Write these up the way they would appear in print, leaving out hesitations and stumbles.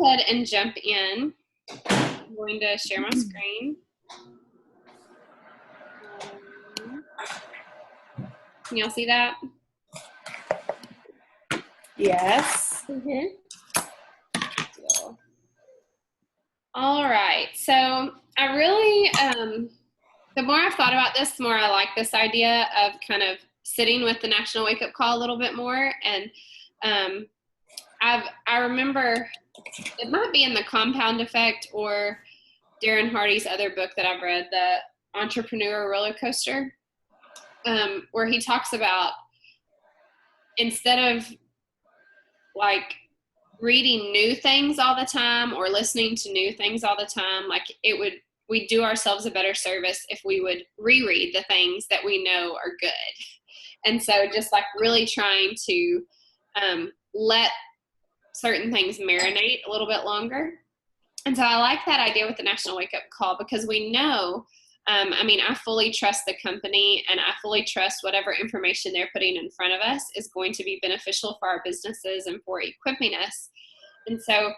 ahead and jump in. I'm going to share my screen. Can y'all see that? Yes. All right. So I really, the more I've thought about this, the more I like this idea of kind of sitting with the National Wake Up Call a little bit more. And I remember it might be in The Compound Effect or Darren Hardy's other book that I've read, The Entrepreneur Roller Coaster, where he talks about instead of like reading new things all the time or listening to new things all the time, like we'd do ourselves a better service if we would reread the things that we know are good. And so just like really trying to let certain things marinate a little bit longer. And so I like that idea with the National Wake Up Call because we know, I fully trust the company and I fully trust whatever information they're putting in front of us is going to be beneficial for our businesses and for equipping us. And so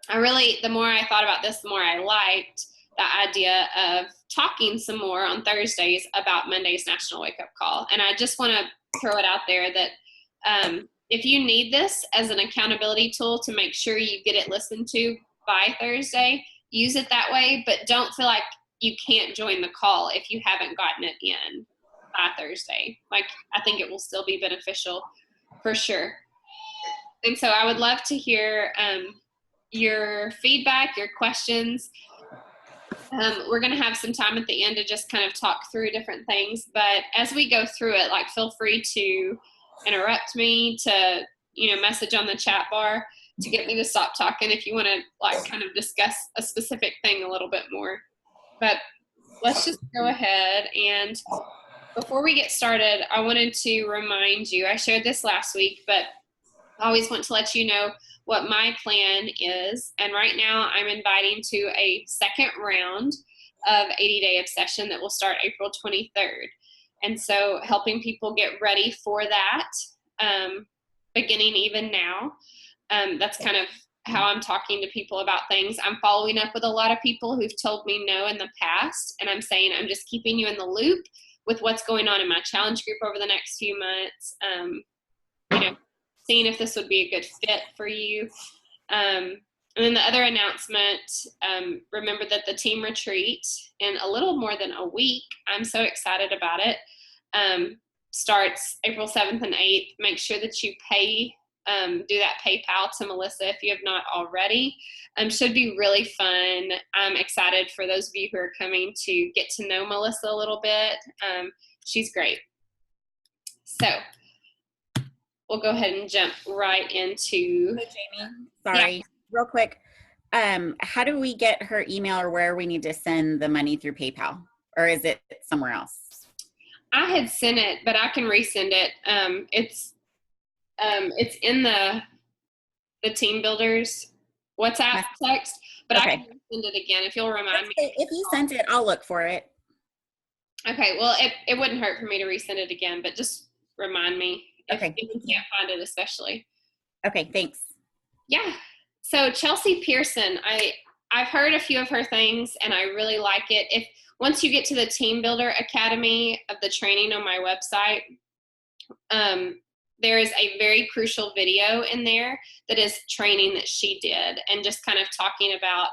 the more I thought about this, the more I liked the idea of talking some more on Thursdays about Monday's National Wake Up Call. And I just want to throw it out there that if you need this as an accountability tool to make sure you get it listened to by Thursday, use it that way, but don't feel like you can't join the call if you haven't gotten it in by Thursday. Like, I think it will still be beneficial for sure. And so I would love to hear your feedback, your questions. We're going to have some time at the end to just kind of talk through different things. But as we go through it, like, feel free to interrupt me, to, message on the chat bar to get me to stop talking if you want to, like, kind of discuss a specific thing a little bit more. But let's just go ahead. And before we get started, I wanted to remind you, I shared this last week, but I always want to let you know what my plan is. And right now I'm inviting to a second round of 80-day obsession that will start April 23rd. And so helping people get ready for that, beginning even now. That's kind of how I'm talking to people about things. I'm following up with a lot of people who've told me no in the past, and I'm saying I'm just keeping you in the loop with what's going on in my challenge group over the next few months, seeing if this would be a good fit for you. And then the other announcement, remember that the team retreat in a little more than a week, I'm so excited about it, starts April 7th and 8th. Make sure that you do that PayPal to Melissa if you have not already. Should be really fun. I'm excited for those of you who are coming to get to know Melissa a little bit. She's great. So we'll go ahead and jump right into. So Jamie, sorry, real quick. How do we get her email or where we need to send the money through PayPal, or is it somewhere else? I had sent it, but I can resend it. It's in the Team Builders WhatsApp text, but okay. I can send it again if you'll remind me. If you sent it, I'll look for it. Okay, well, it wouldn't hurt for me to resend it again, but just remind me if you can't find it, especially. Okay, thanks. Yeah. So Chelsea Pearson, I've heard a few of her things, and I really like it. Once you get to the Team Builder Academy of the training on my website, there is a very crucial video in there that is training that she did, and just kind of talking about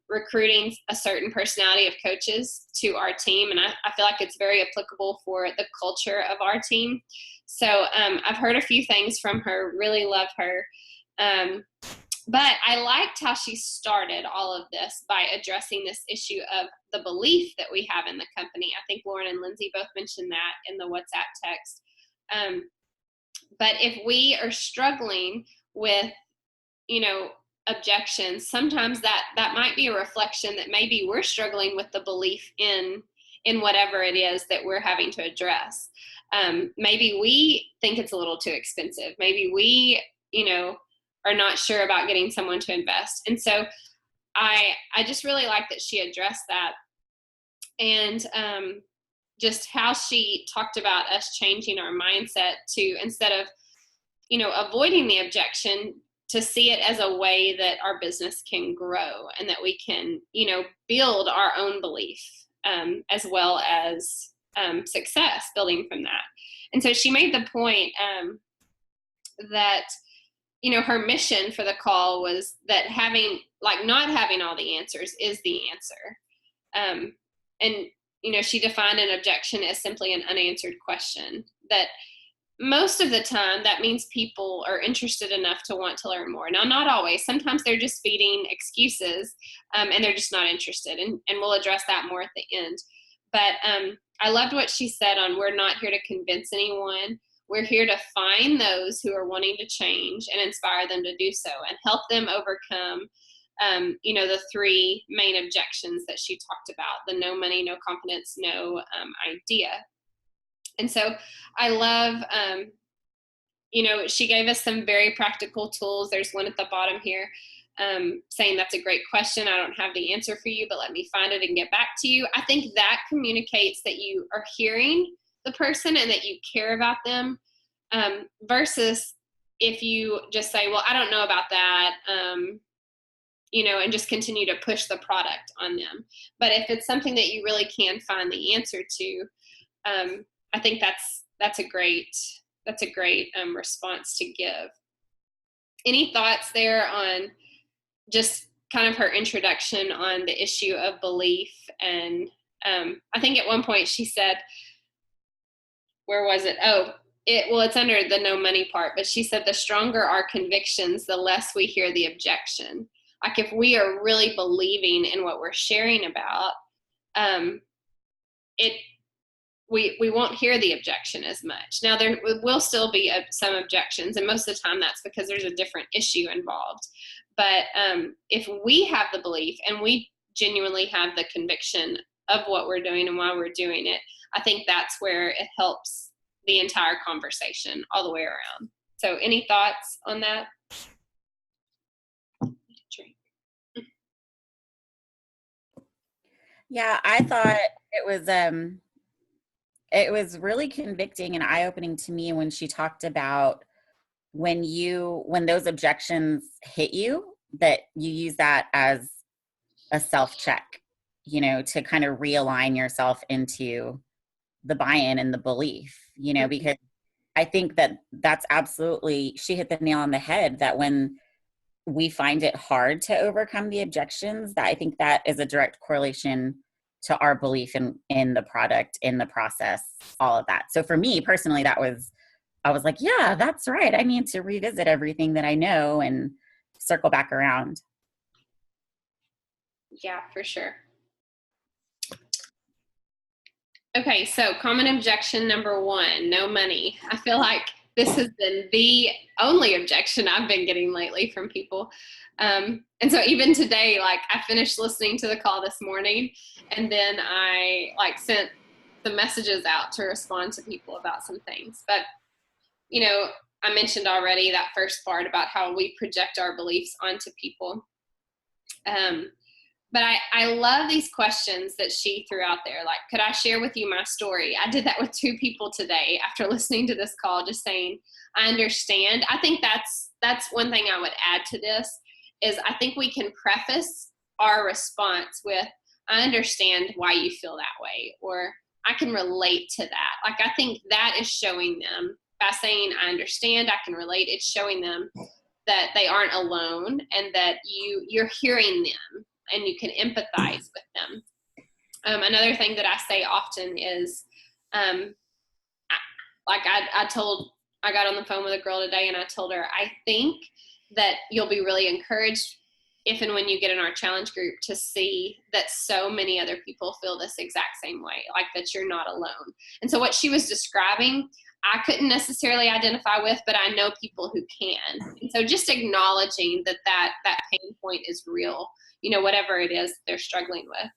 recruiting a certain personality of coaches to our team. And I feel like it's very applicable for the culture of our team. So I've heard a few things from her, really love her. But I liked how she started all of this by addressing this issue of the belief that we have in the company. I think Lauren and Lindsay both mentioned that in the WhatsApp text. But if we are struggling with, objections, sometimes that might be a reflection that maybe we're struggling with the belief in whatever it is that we're having to address. Maybe we think it's a little too expensive. Maybe we, are not sure about getting someone to invest. And so I just really like that she addressed that. And just how she talked about us changing our mindset to, instead of, avoiding the objection, to see it as a way that our business can grow and that we can, build our own belief, as well as success building from that. And so she made the point that, her mission for the call was that not having all the answers is the answer. And she defined an objection as simply an unanswered question, that most of the time that means people are interested enough to want to learn more. Now, not always. Sometimes they're just feeding excuses, and they're just not interested. And we'll address that more at the end. But I loved what she said on, we're not here to convince anyone. We're here to find those who are wanting to change and inspire them to do so and help them overcome, the three main objections that she talked about: the no money, no confidence, no idea. And so I love, she gave us some very practical tools. There's one at the bottom here saying, that's a great question. I don't have the answer for you, but let me find it and get back to you. I think that communicates that you are hearing the person and that you care about them, versus if you just say, well, I don't know about that, and just continue to push the product on them. But if it's something that you really can find the answer to, I think that's a great response to give. Any thoughts there on just kind of her introduction on the issue of belief? And I think at one point she said, where was it? It's under the no money part, but she said, the stronger our convictions, the less we hear the objection. Like if we are really believing in what we're sharing about, we won't hear the objection as much. Now, there will still be some objections, and most of the time that's because there's a different issue involved. But if we have the belief and we genuinely have the conviction of what we're doing and why we're doing it, I think that's where it helps the entire conversation all the way around. So any thoughts on that? Yeah, I thought it was really convicting and eye-opening to me when she talked about when those objections hit you, that you use that as a self-check, to kind of realign yourself into the buy-in and the belief, because I think that's absolutely, she hit the nail on the head, that when we find it hard to overcome the objections, that I think that is a direct correlation to our belief in the product, in the process, all of that. So for me personally, I was like, yeah, that's right. I need to revisit everything that I know and circle back around. Yeah, for sure. Okay, so common objection number 1, no money. I feel like this has been the only objection I've been getting lately from people. And so even today, I finished listening to the call this morning, and then I sent the messages out to respond to people about some things. But, I mentioned already that first part about how we project our beliefs onto people. But I love these questions that she threw out there. Like, could I share with you my story? I did that with 2 people today after listening to this call, just saying, I understand. I think that's one thing I would add to this is I think we can preface our response with, I understand why you feel that way, or I can relate to that. I think that is showing them, by saying I understand, I can relate, it's showing them that they aren't alone and that you're hearing them and you can empathize with them. Another thing that I say often is, I got on the phone with a girl today and I told her, I think that you'll be really encouraged if and when you get in our challenge group to see that so many other people feel this exact same way, that you're not alone. And so what she was describing, I couldn't necessarily identify with, but I know people who can. And so just acknowledging that pain point is real, whatever it is they're struggling with.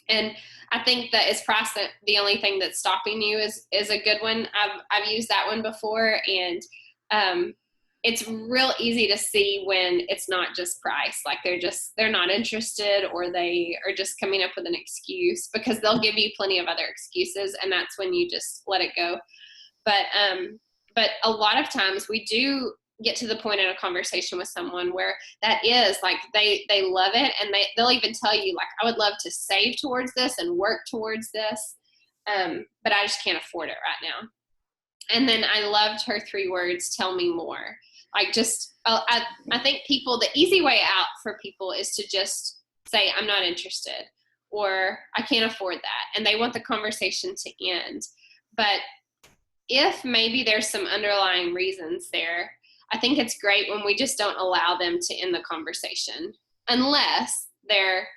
And I think that is price the only thing that's stopping you is a good one. I've used that one before, and it's real easy to see when it's not just price. They're not interested, or they are just coming up with an excuse, because they'll give you plenty of other excuses, and that's when you just let it go. But a lot of times we do get to the point in a conversation with someone where that is like they love it, and they'll even tell you like, I would love to save towards this and work towards this, but I just can't afford it right now. And then I loved her 3 words, tell me more. Like just I think people, the easy way out for people is to just say, I'm not interested, or I can't afford that, and they want the conversation to end. But if maybe there's some underlying reasons there, I think it's great when we just don't allow them to end the conversation unless they're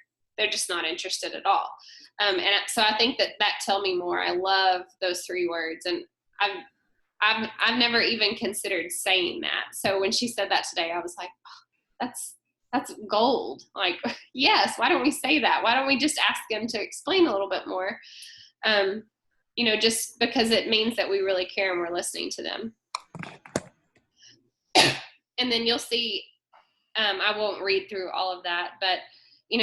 just not interested at all. And so I think that tell me more. I love those 3 words, and I've never even considered saying that. So when she said that today, I was like, oh, that's gold. Like, yes, why don't we say that? Why don't we just ask them to explain a little bit more? Just because it means that we really care and we're listening to them. And then you'll see, I won't read through all of that, but,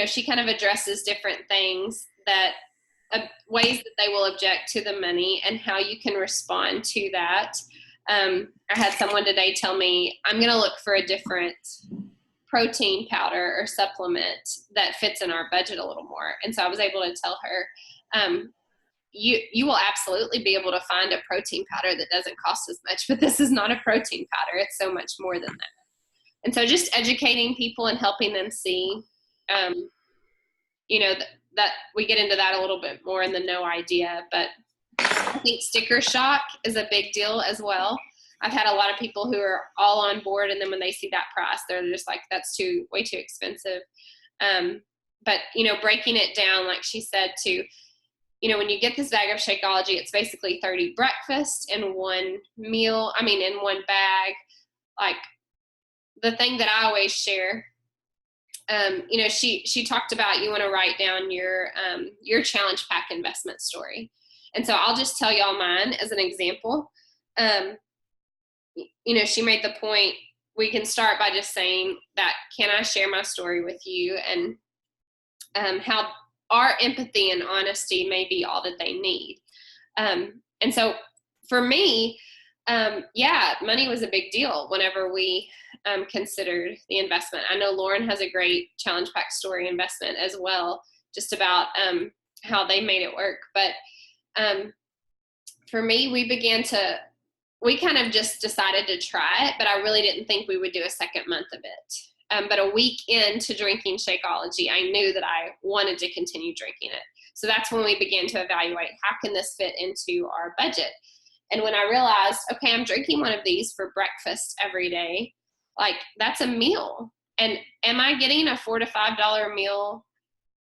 she kind of addresses different things that ways that they will object to the money and how you can respond to that. I had someone today tell me, I'm going to look for a different protein powder or supplement that fits in our budget a little more. And so I was able to tell her, you will absolutely be able to find a protein powder that doesn't cost as much, but this is not a protein powder. It's so much more than that. And so just educating people and helping them see, that we get into that a little bit more in the no idea, but I think sticker shock is a big deal as well. I've had a lot of people who are all on board, and then when they see that price, they're just like, that's way too expensive. But, breaking it down, like she said, to, when you get this bag of Shakeology, it's basically 30 breakfasts in one meal. In one bag. Like, the thing that I always share, she talked about, you want to write down your challenge pack investment story. And so I'll just tell y'all mine as an example. She made the point, we can start by just saying that, can I share my story with you, and how our empathy and honesty may be all that they need. And so for me, money was a big deal whenever we considered the investment. I know Lauren has a great challenge pack story investment as well, just about how they made it work. But for me, we kind of just decided to try it, but I really didn't think we would do a second month of it. But a week into drinking Shakeology, I knew that I wanted to continue drinking it. So that's when we began to evaluate, how can this fit into our budget? And when I realized, okay, I'm drinking one of these for breakfast every day, like, that's a meal. And am I getting a $4 to $5 meal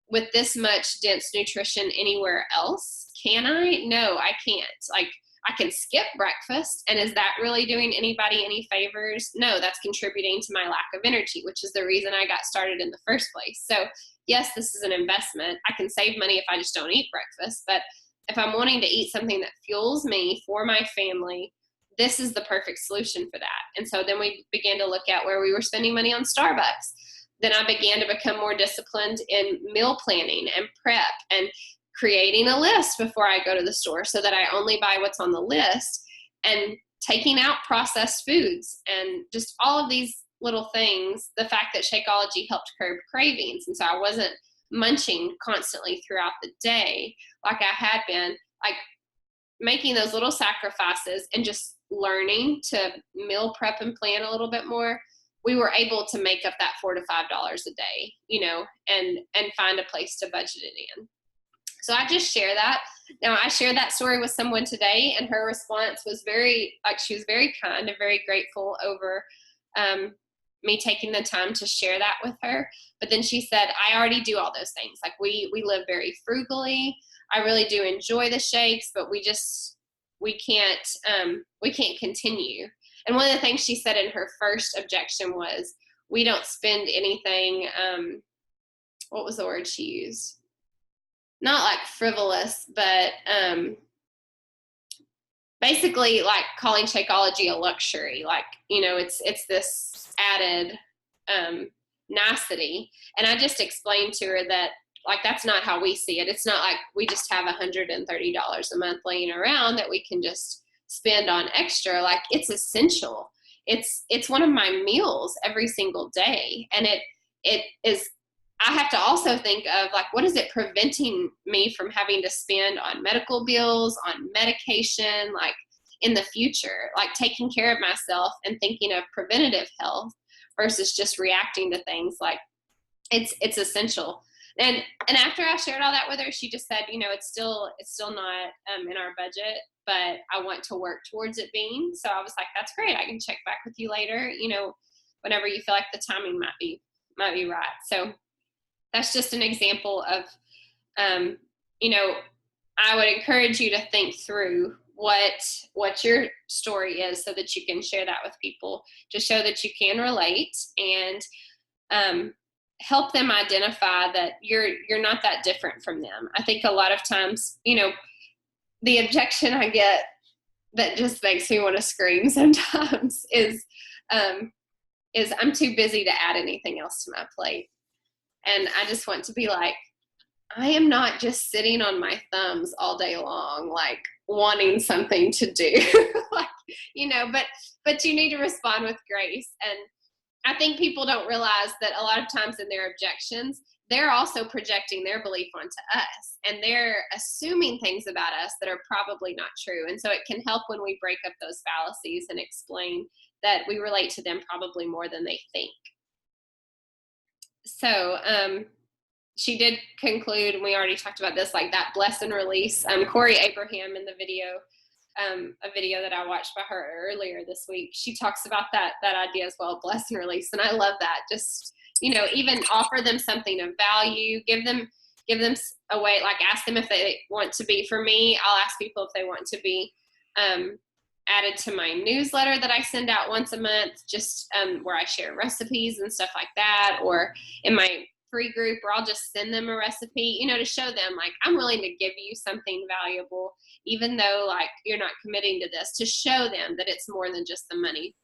with this much dense nutrition anywhere else? Can I? No, I can't. Like, I can skip breakfast, and is that really doing anybody any favors? No, that's contributing to my lack of energy, which is the reason I got started in the first place. So yes, this is an investment. I can save money if I just don't eat breakfast, but if I'm wanting to eat something that fuels me for my family, this is the perfect solution for that. And so then we began to look at where we were spending money on Starbucks. Then I began to become more disciplined in meal planning and prep, and creating a list before I go to the store so that I only buy what's on the list, and taking out processed foods, and just all of these little things. The fact that Shakeology helped curb cravings, and so I wasn't munching constantly throughout the day like I had been, like making those little sacrifices and just learning to meal prep and plan a little bit more. We were able to make up that $4 to $5 a day, and find a place to budget it in. So I just share that. Now, I shared that story with someone today, and her response was she was very kind and very grateful over me taking the time to share that with her. But then she said, I already do all those things. Like, we live very frugally. I really do enjoy the shakes, but we can't continue. And one of the things she said in her first objection was, we don't spend anything, what was the word she used? Not like frivolous, but basically like calling Shakeology a luxury. Like, it's this added nicety. And I just explained to her that, like, that's not how we see it. It's not like we just have $130 a month laying around that we can just spend on extra. Like, it's essential. it's one of my meals every single day. And it is, I have to also think of like, what is it preventing me from having to spend on medical bills, on medication, like in the future, like taking care of myself and thinking of preventative health versus just reacting to things. Like it's essential. And after I shared all that with her, she just said, it's still not in our budget, but I want to work towards it being. So I was like, that's great. I can check back with you later, whenever you feel like the timing might be right. So that's just an example of, I would encourage you to think through what your story is so that you can share that with people to show that you can relate and help them identify that you're not that different from them. I think a lot of times, the objection I get that just makes me want to scream sometimes is I'm too busy to add anything else to my plate. And I just want to be like, I am not just sitting on my thumbs all day long, like wanting something to do, but you need to respond with grace. And I think people don't realize that a lot of times in their objections, they're also projecting their belief onto us, and they're assuming things about us that are probably not true. And so it can help when we break up those fallacies and explain that we relate to them probably more than they think. So she did conclude, and we already talked about this, like that bless and release. Corey Abraham in the video, a video that I watched by her earlier this week, she talks about that idea as well, bless and release. And I love that. Just, even offer them something of value, give them a way, like ask them if they want to be, for me, I'll ask people if they want to be added to my newsletter that I send out once a month, just where I share recipes and stuff like that, or in my free group where I'll just send them a recipe, to show them like I'm willing to give you something valuable, even though like you're not committing to this, to show them that it's more than just the money,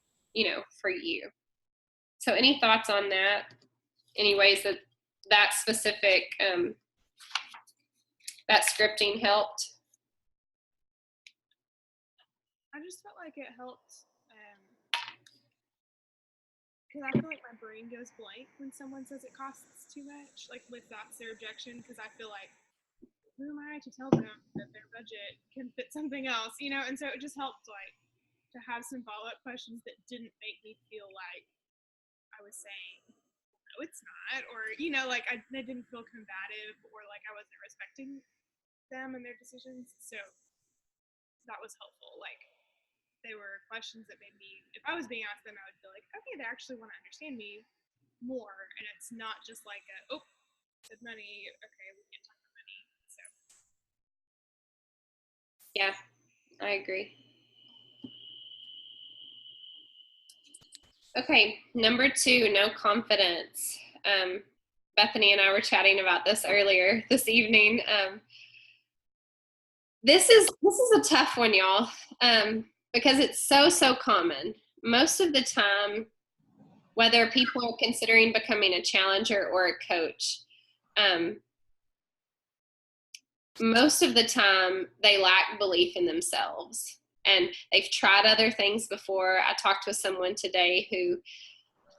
for you. So any thoughts on that? Any ways that specific, that scripting helped? I just felt like it helped because I feel like my brain goes blank when someone says it costs too much, like if that's their objection, because I feel like, who am I to tell them that their budget can fit something else, and so it just helped like to have some follow-up questions that didn't make me feel like I was saying, no, it's not, or, like I didn't feel combative or like I wasn't respecting them and their decisions. So that was helpful. Like, they were questions that made me, if I was being asked them, I would feel like, okay, they actually want to understand me more, and it's not just like said money, okay, we can't talk about money. So yeah, I agree. Okay, number 2, no confidence. Bethany and I were chatting about this earlier this evening. This is a tough one, y'all, because it's so common. Most of the time, whether people are considering becoming a challenger or a coach, most of the time they lack belief in themselves. And they've tried other things before. I talked with someone today who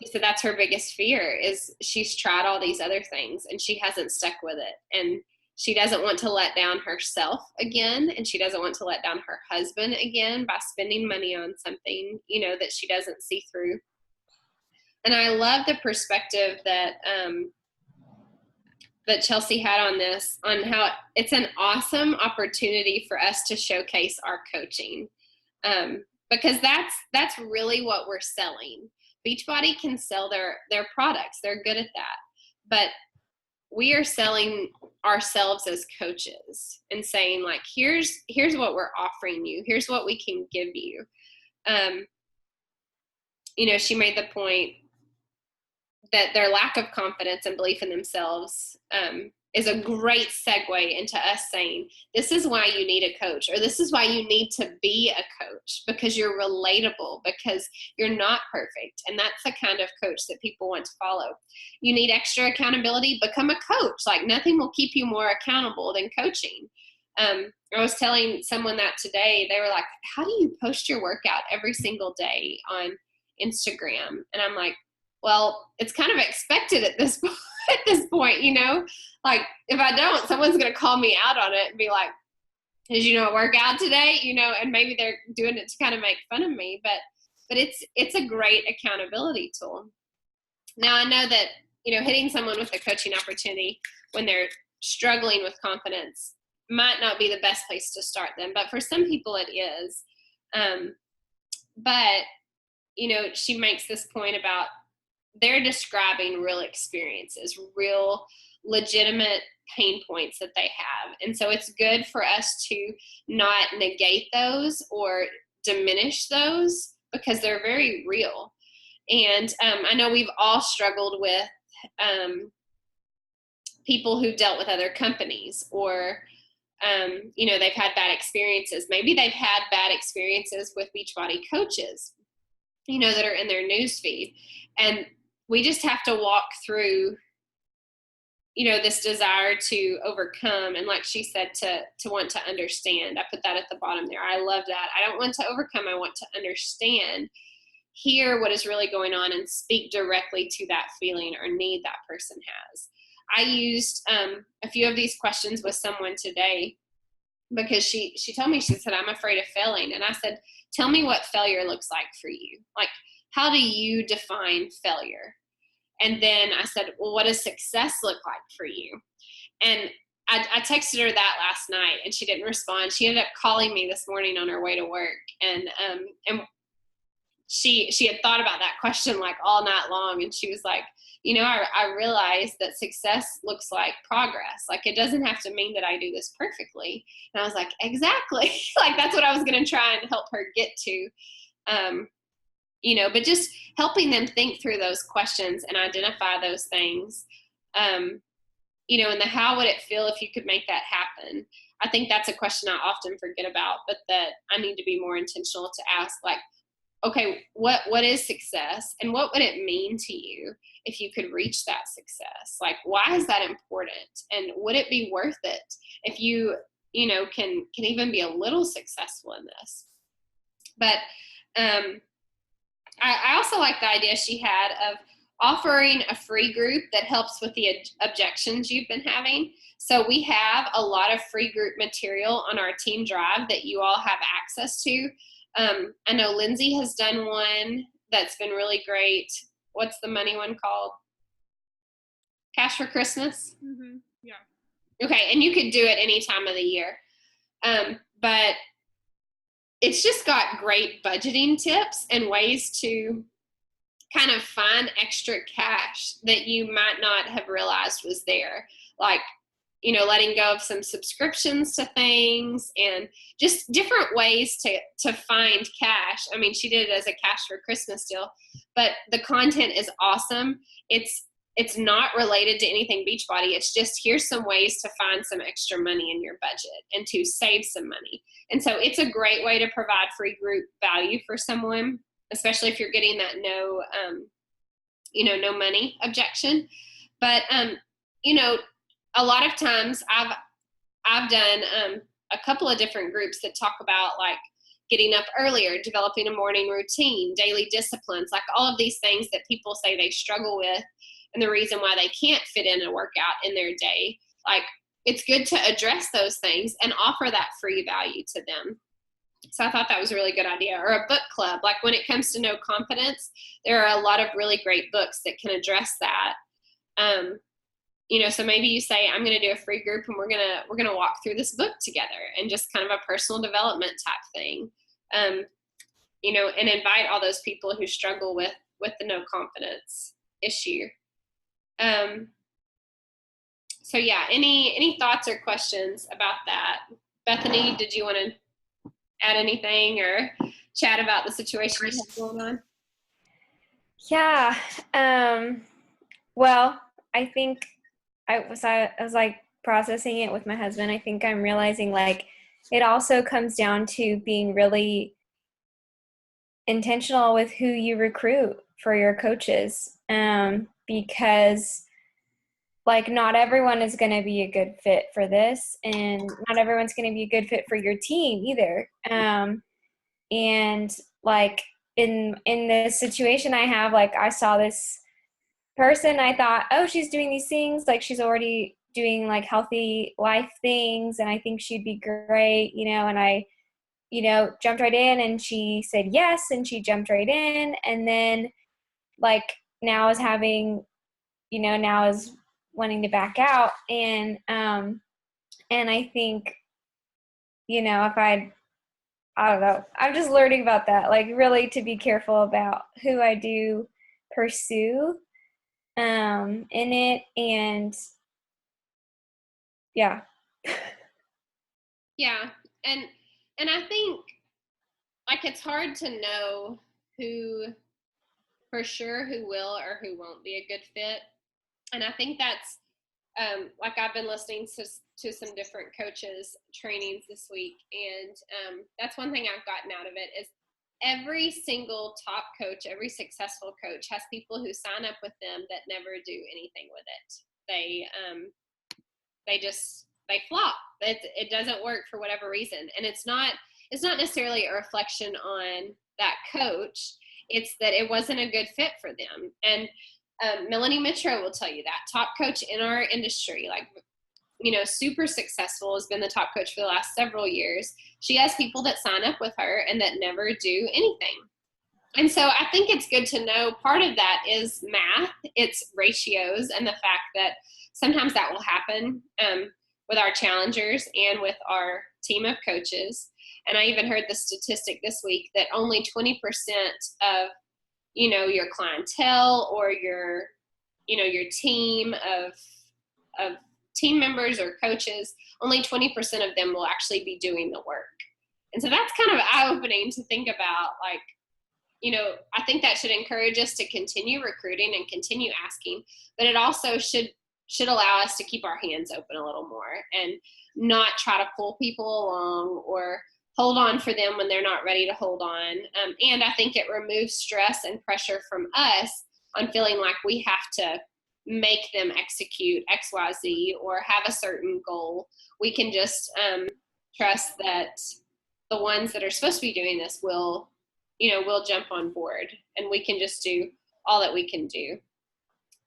said that's her biggest fear, is she's tried all these other things and she hasn't stuck with it. And she doesn't want to let down herself again, and she doesn't want to let down her husband again by spending money on something, that she doesn't see through. And I love the perspective that that Chelsea had on this, on how it's an awesome opportunity for us to showcase our coaching. Because that's really what we're selling. Beachbody can sell their products. They're good at that. But we are selling ourselves as coaches and saying like, here's what we're offering you. Here's what we can give you. She made the point that their lack of confidence and belief in themselves is a great segue into us saying, this is why you need a coach, or this is why you need to be a coach, because you're relatable, because you're not perfect. And that's the kind of coach that people want to follow. You need extra accountability, become a coach. Like, nothing will keep you more accountable than coaching. I was telling someone that today. They were like, how do you post your workout every single day on Instagram. And I'm like, well, it's kind of expected at this point, like if I don't, someone's going to call me out on it and be like, did you not work out today? And maybe they're doing it to kind of make fun of me, but it's a great accountability tool. Now I know that, hitting someone with a coaching opportunity when they're struggling with confidence might not be the best place to start them, but for some people it is. But, she makes this point about they're describing real experiences, real legitimate pain points that they have. And so it's good for us to not negate those or diminish those because they're very real. And I know we've all struggled with people who dealt with other companies or, they've had bad experiences. Maybe they've had bad experiences with Beachbody coaches, that are in their news feed. And we just have to walk through, this desire to overcome. And like she said, to want to understand. I put that at the bottom there. I love that. I don't want to overcome. I want to understand, hear what is really going on and speak directly to that feeling or need that person has. I used a few of these questions with someone today because she told me, she said, I'm afraid of failing. And I said, tell me what failure looks like for you. Like, how do you define failure? And then I said, well, what does success look like for you? And I texted her that last night and she didn't respond. She ended up calling me this morning on her way to work. And she had thought about that question like all night long. And she was like, I realized that success looks like progress. Like, it doesn't have to mean that I do this perfectly. And I was like, exactly. Like, that's what I was going to try and help her get to. But just helping them think through those questions and identify those things, and the how would it feel if you could make that happen? I think that's a question I often forget about, but that I need to be more intentional to ask, like, okay, what is success and what would it mean to you if you could reach that success? Like, why is that important? And would it be worth it if you, can even be a little successful in this? But, I also like the idea she had of offering a free group that helps with the objections you've been having. So we have a lot of free group material on our team drive that you all have access to. I know Lindsay has done one that's been really great. What's the money one called? Cash for Christmas? Mm-hmm. Yeah. Okay, and you could do it any time of the year. But it's just got great budgeting tips and ways to kind of find extra cash that you might not have realized was there. Like, letting go of some subscriptions to things and just different ways to find cash. I mean, she did it as a cash for Christmas deal, but the content is awesome. It's not related to anything Beachbody. It's just, here's some ways to find some extra money in your budget and to save some money. And so it's a great way to provide free group value for someone, especially if you're getting that no money objection. But, a lot of times I've done a couple of different groups that talk about like getting up earlier, developing a morning routine, daily disciplines, like all of these things that people say they struggle with and the reason why they can't fit in a workout in their day. Like, it's good to address those things and offer that free value to them. So I thought that was a really good idea. Or a book club. Like, when it comes to no confidence, there are a lot of really great books that can address that. So maybe you say, I'm going to do a free group and we're going to walk through this book together, and just kind of a personal development type thing. And invite all those people who struggle with the no confidence issue. So yeah, any thoughts or questions about that? Bethany, did you want to add anything or chat about the situation you have going on? Yeah. Well, I think I was like processing it with my husband. I think I'm realizing like it also comes down to being really intentional with who you recruit for your coaches. Because like not everyone is going to be a good fit for this, and not everyone's going to be a good fit for your team either. And like in the situation I have, like I saw this person, I thought, oh, she's doing these things, like she's already doing like healthy life things, and I think she'd be great, and I, jumped right in, and she said yes, and she jumped right in, and then like now is having, now is wanting to back out, and I think, if I don't know, I'm just learning about that, like really to be careful about who I do pursue in it, and yeah. Yeah. And I think like it's hard to know who for sure who will or who won't be a good fit. And I think that's like I've been listening to some different coaches trainings this week, and that's one thing I've gotten out of it is every single top coach, every successful coach has people who sign up with them that never do anything with it. They flop. It doesn't work for whatever reason, and it's not necessarily a reflection on that coach. It's that it wasn't a good fit for them. And Melanie Mitro will tell you that, top coach in our industry, like, super successful, has been the top coach for the last several years. She has people that sign up with her and that never do anything. And so I think it's good to know part of that is math, it's ratios, and the fact that sometimes that will happen with our challengers and with our team of coaches. And I even heard the statistic this week that only 20% of your clientele or your team of team members or coaches, only 20% of them will actually be doing the work. And so that's kind of eye-opening to think about. Like, I think that should encourage us to continue recruiting and continue asking, but it also should allow us to keep our hands open a little more and not try to pull people along or hold on for them when they're not ready to hold on. And I think it removes stress and pressure from us on feeling like we have to make them execute X, Y, Z or have a certain goal. We can just trust that the ones that are supposed to be doing this will jump on board, and we can just do all that we can do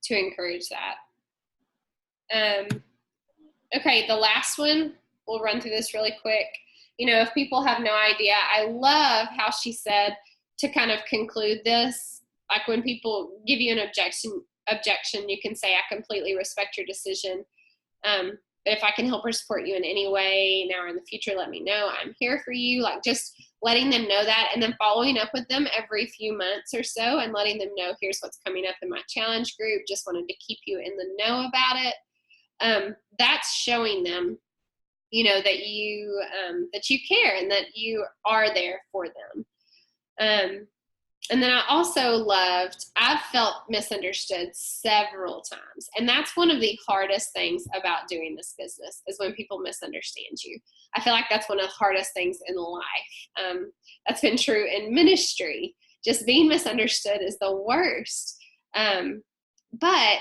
to encourage that. Okay, the last one, we'll run through this really quick. If people have no idea, I love how she said to kind of conclude this, like when people give you an objection, you can say, I completely respect your decision. But if I can help or support you in any way now or in the future, let me know. I'm here for you. Like just letting them know that, and then following up with them every few months or so and letting them know, here's what's coming up in my challenge group. Just wanted to keep you in the know about it. That's showing them, that you care and that you are there for them. And then I also loved, I've felt misunderstood several times. And that's one of the hardest things about doing this business is when people misunderstand you. I feel like that's one of the hardest things in life. That's been true in ministry. Just being misunderstood is the worst. But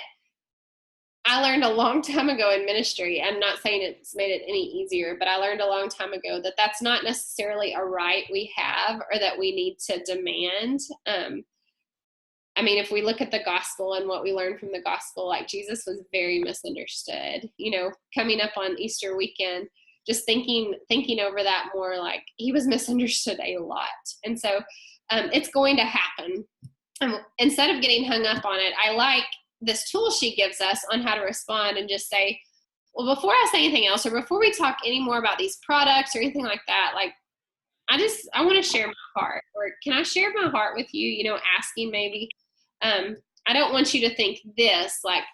I learned a long time ago in ministry, I'm not saying it's made it any easier, but I learned a long time ago that that's not necessarily a right we have or that we need to demand. If we look at the gospel and what we learn from the gospel, like Jesus was very misunderstood, coming up on Easter weekend, just thinking over that more, like he was misunderstood a lot. And so it's going to happen. Instead of getting hung up on it, I like this tool she gives us on how to respond and just say, well, before I say anything else, or before we talk any more about these products or anything like that, like, I want to share my heart, or can I share my heart with you, asking maybe, I don't want you to think this, like,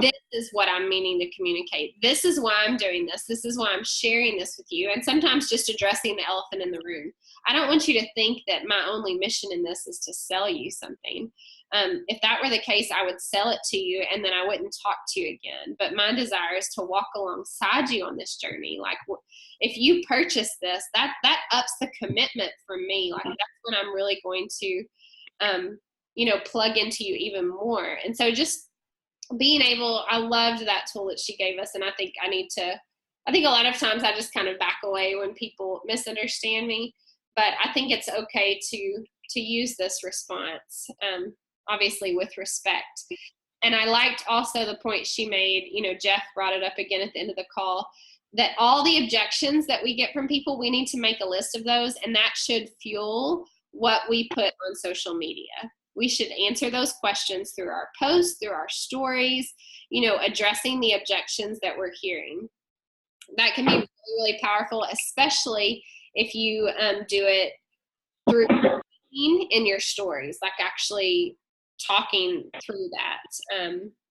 this is what I'm meaning to communicate. This is why I'm doing this. This is why I'm sharing this with you. And sometimes just addressing the elephant in the room. I don't want you to think that my only mission in this is to sell you something. If that were the case, I would sell it to you and then I wouldn't talk to you again. But my desire is to walk alongside you on this journey. Like if you purchase this, that ups the commitment for me. Like that's when I'm really going to, plug into you even more. And so just being able, I loved that tool that she gave us. And I think a lot of times I just kind of back away when people misunderstand me, but I think it's okay to to use this response, obviously with respect. And I liked also the point she made, Jeff brought it up again at the end of the call, that all the objections that we get from people, we need to make a list of those, and that should fuel what we put on social media. We should answer those questions through our posts, through our stories, addressing the objections that we're hearing. That can be really, really powerful, especially if you do it through in your stories, like actually talking through that,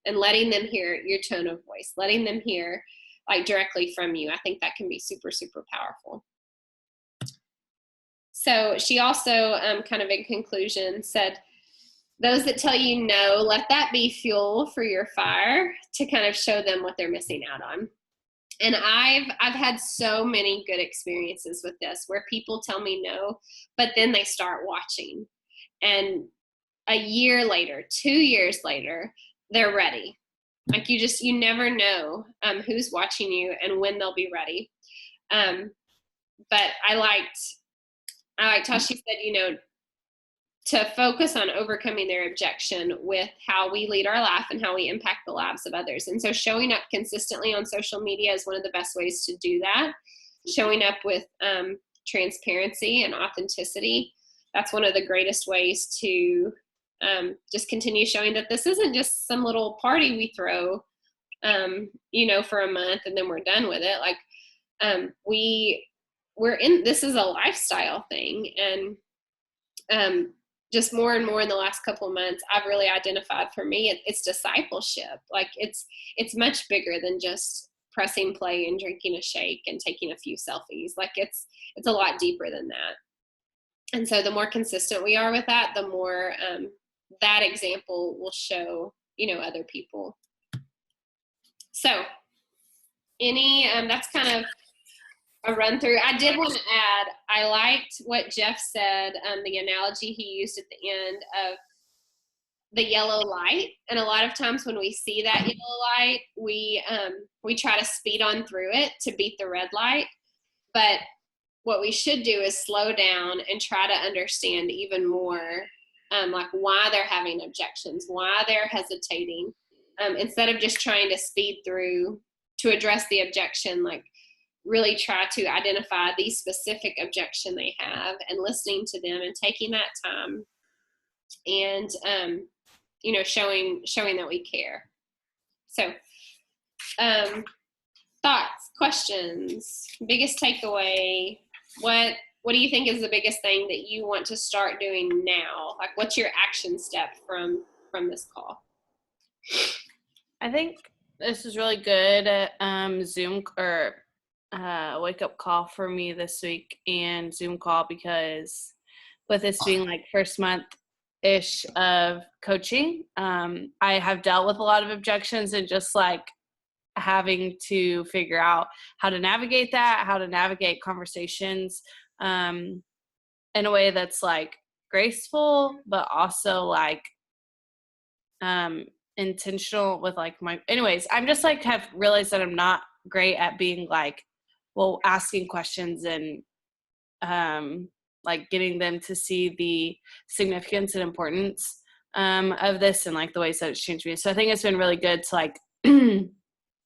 and letting them hear your tone of voice, letting them hear like directly from you. I think that can be super, super powerful. So she also kind of in conclusion said, those that tell you no, let that be fuel for your fire to kind of show them what they're missing out on. And I've had so many good experiences with this where people tell me no, but then they start watching. And a year later, 2 years later, they're ready. Like you never know who's watching you and when they'll be ready. But I liked how she said, to focus on overcoming their objection with how we lead our life and how we impact the lives of others. And so showing up consistently on social media is one of the best ways to do that. Showing up with transparency and authenticity, that's one of the greatest ways to just continue showing that this isn't just some little party we throw, for a month and then we're done with it. Like this is a lifestyle thing. And just more and more in the last couple of months, I've really identified for me, it's discipleship. Like it's much bigger than just pressing play and drinking a shake and taking a few selfies. Like it's a lot deeper than that. And so the more consistent we are with that, the more that example will show, other people. So that's kind of a run through. I did want to add, I liked what Jeff said, the analogy he used at the end of the yellow light. And a lot of times when we see that yellow light, we try to speed on through it to beat the red light. But what we should do is slow down and try to understand even more, like why they're having objections, why they're hesitating, instead of just trying to speed through to address the objection. Like really try to identify the specific objection they have and listening to them and taking that time and, showing that we care. So, thoughts, questions, biggest takeaway, what do you think is the biggest thing that you want to start doing now? Like what's your action step from this call? I think this is really good Zoom or wake-up call for me this week and Zoom call, because with this being like first month-ish of coaching, I have dealt with a lot of objections and just like having to figure out how to navigate that, how to navigate conversations in a way that's like graceful, but also like intentional with like anyways, I'm just like have realized that I'm not great at being like, asking questions and like getting them to see the significance and importance of this and like the ways that it's changed me. So I think it's been really good to like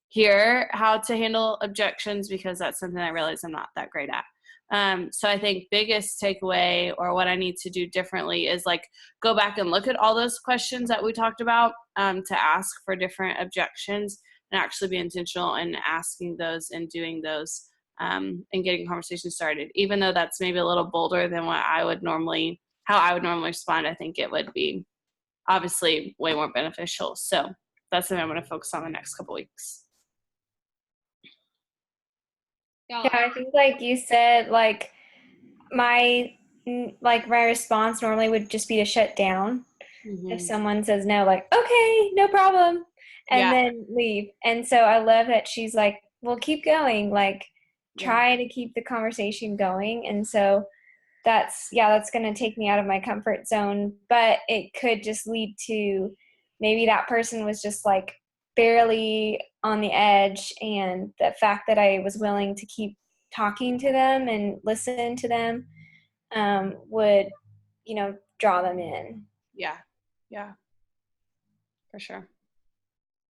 hear how to handle objections, because that's something I realize I'm not that great at. So I think biggest takeaway or what I need to do differently is like go back and look at all those questions that we talked about to ask for different objections and actually be intentional in asking those and doing those and getting conversations started. Even though that's maybe a little bolder than how I would normally respond, I think it would be obviously way more beneficial. So that's what I'm going to focus on the next couple weeks. Yeah, I think like you said, like my response normally would just be to shut down. Mm-hmm. If someone says no, like, okay, no problem, and then leave. And so I love that she's like, well, keep going, like try to keep the conversation going. And so that's going to take me out of my comfort zone, but it could just lead to maybe that person was just like barely on the edge, and the fact that I was willing to keep talking to them and listen to them would draw them in. Yeah. For sure.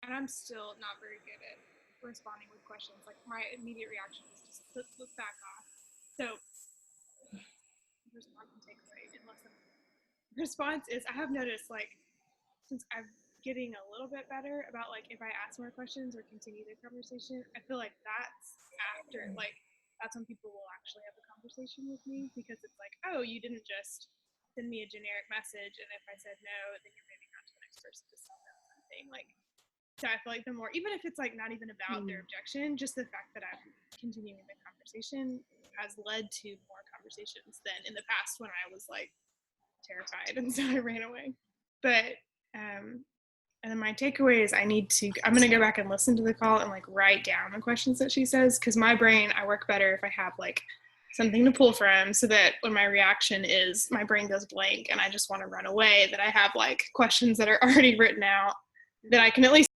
And I'm still not very good at responding with questions. Like, my immediate reaction is just look back off. So, response and takeaway in less than response is, I have noticed, like, since I'm getting a little bit better about, like, if I ask more questions or continue the conversation, I feel like that's after, like, that's when people will actually have a conversation with me, because it's like, oh, you didn't just send me a generic message, and if I said no, then you're moving on to the next person to sell them something. Like, so I feel like the more, even if it's like not even about their objection, just the fact that I'm continuing the conversation has led to more conversations than in the past when I was like terrified and so I ran away. But and then my takeaway is I'm going to go back and listen to the call and like write down the questions that she says, because my brain, I work better if I have like something to pull from, so that when my reaction is my brain goes blank and I just want to run away, that I have like questions that are already written out that I can at least